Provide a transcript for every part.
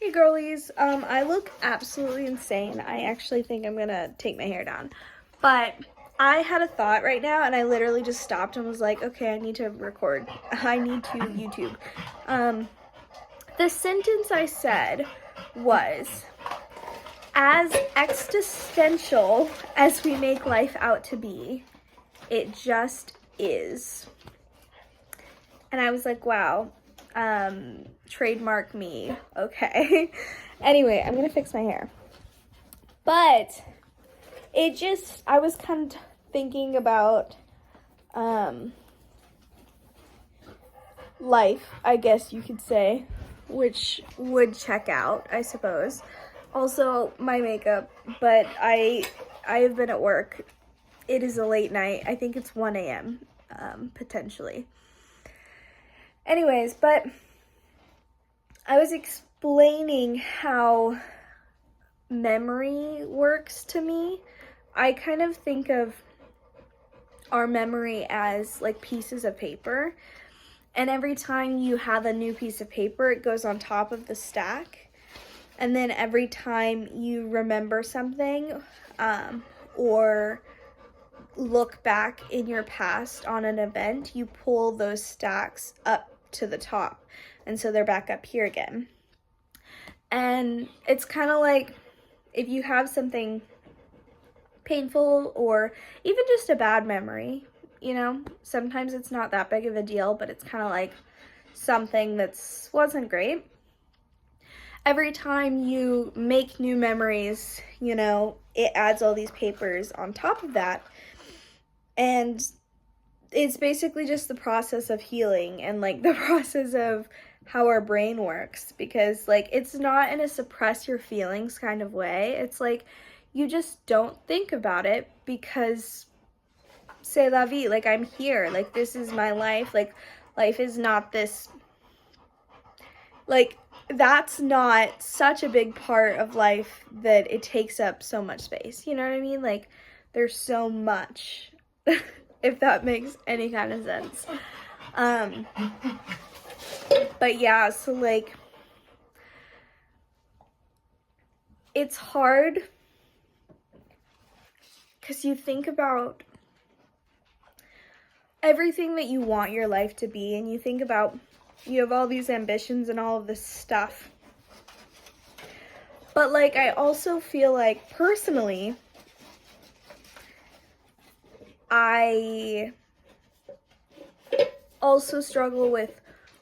Hey girlies, I look absolutely insane. I actually think I'm gonna take my hair down. But I had a thought right now and I literally just stopped and was like, okay, I need to record. I need to YouTube. The sentence I said was, as existential as we make life out to be, it just is. And I was like, wow, trademark me, okay. Anyway, I'm gonna fix my hair. But I was kind of thinking about life, I guess you could say, which would check out, I suppose. Also, my makeup, but I have been at work. It is a late night. I think it's 1 a.m., potentially. Anyways, but I was explaining how memory works to me. I kind of think of our memory as like pieces of paper, and every time you have a new piece of paper, it goes on top of the stack, and then every time you remember something or look back in your past on an event, you pull those stacks up to the top, and so they're back up here again. And it's kind of like if you have something painful or even just a bad memory, you know, sometimes it's not that big of a deal, but it's kind of like something that's wasn't great. Every time you make new memories, you know, it adds all these papers on top of that, and it's basically just the process of healing and like the process of how our brain works, because like it's not in a suppress your feelings kind of way. It's like you just don't think about it because c'est la vie, like I'm here, like this is my life, like life is not this, like that's not such a big part of life that it takes up so much space, you know what I mean? Like there's so much if that makes any kind of sense. But yeah, so like it's hard because you think about everything that you want your life to be, and you think about you have all these ambitions and all of this stuff. But like I also feel like personally I also struggle with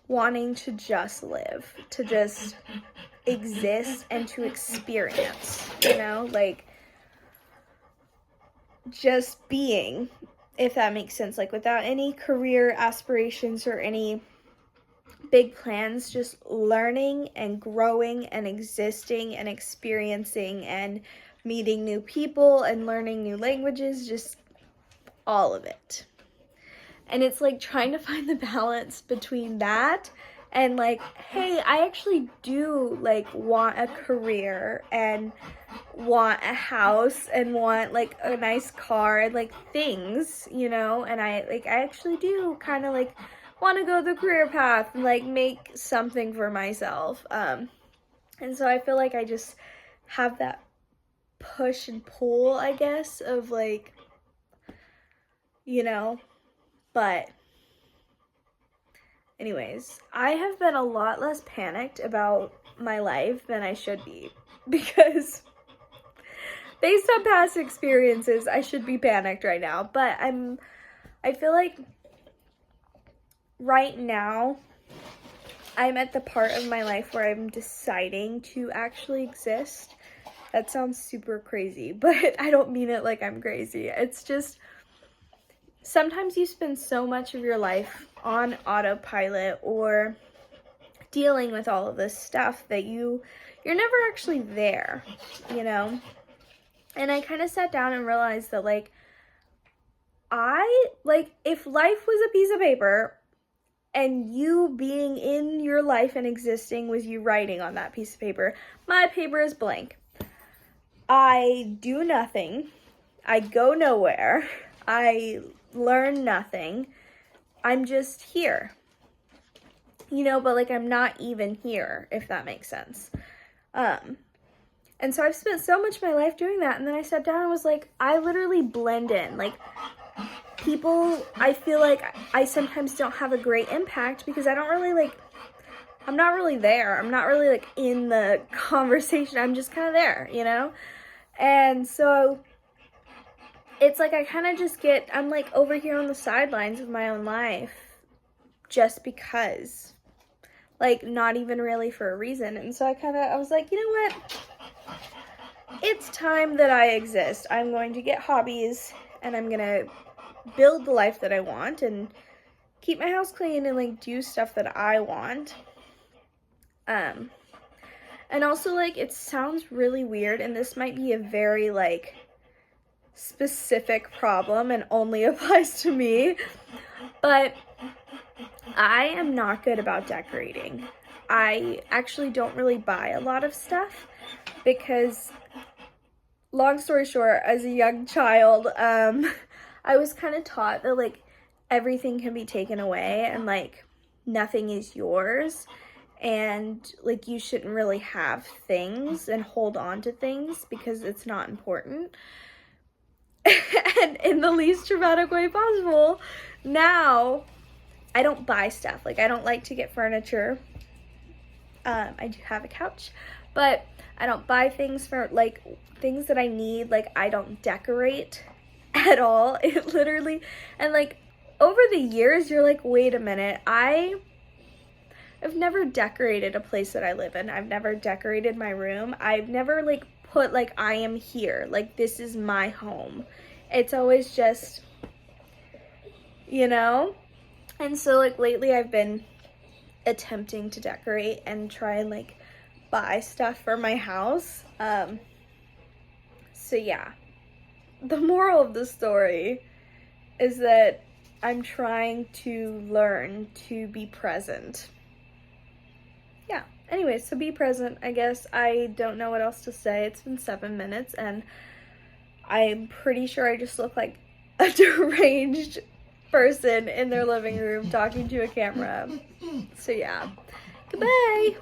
wanting to just live, to just exist and to experience, you know, like just being, if that makes sense, like without any career aspirations or any big plans, just learning and growing and existing and experiencing and meeting new people and learning new languages, just all of it. And it's like trying to find the balance between that and like, hey, I actually do like want a career and want a house and want like a nice car and like things, you know, and I actually do kind of like want to go the career path and like make something for myself. And so I feel like I just have that push and pull, I guess, of like, you know. But anyways, I have been a lot less panicked about my life than I should be, because based on past experiences, I should be panicked right now. But I feel like right now I'm at the part of my life where I'm deciding to actually exist. That sounds super crazy, but I don't mean it like I'm crazy. It's just sometimes you spend so much of your life on autopilot or dealing with all of this stuff that you're never actually there, you know? And I kind of sat down and realized that like if life was a piece of paper and you being in your life and existing was you writing on that piece of paper, my paper is blank. I do nothing. I go nowhere. I learn nothing. I'm just here, you know, but like I'm not even here, if that makes sense. And so I've spent so much of my life doing that, and then I sat down and was like, I literally blend in. Like, people, I feel like I sometimes don't have a great impact because I don't really, like, I'm not really there. I'm not really, like, in the conversation. I'm just kind of there, you know? And so it's like I kind of just I'm, like, over here on the sidelines of my own life just because. Like, not even really for a reason. And so I was like, you know what? It's time that I exist. I'm going to get hobbies, and I'm going to build the life that I want and keep my house clean and, like, do stuff that I want. And also, like, it sounds really weird, and this might be a very, like, specific problem and only applies to me, but I am not good about decorating. I actually don't really buy a lot of stuff because, long story short, as a young child, I was kind of taught that, like, everything can be taken away and, like, nothing is yours, and, like, you shouldn't really have things and hold on to things because it's not important. And in the least dramatic way possible, now I don't buy stuff. Like, I don't like to get furniture. I do have a couch, but I don't buy things for, like, things that I need. Like, I don't decorate at all. It literally, and, like, over the years, you're like, wait a minute, I've never decorated a place that I live in. I've never decorated my room. I've never, like, put, like, I am here. Like, this is my home. It's always just, you know? And so, like, lately I've been attempting to decorate and try and, like, buy stuff for my house. So yeah, the moral of the story is that I'm trying to learn to be present. Yeah, anyway, so be present, I guess. I don't know what else to say. It's been 7 minutes, and I'm pretty sure I just look like a deranged person in their living room talking to a camera. So yeah, goodbye.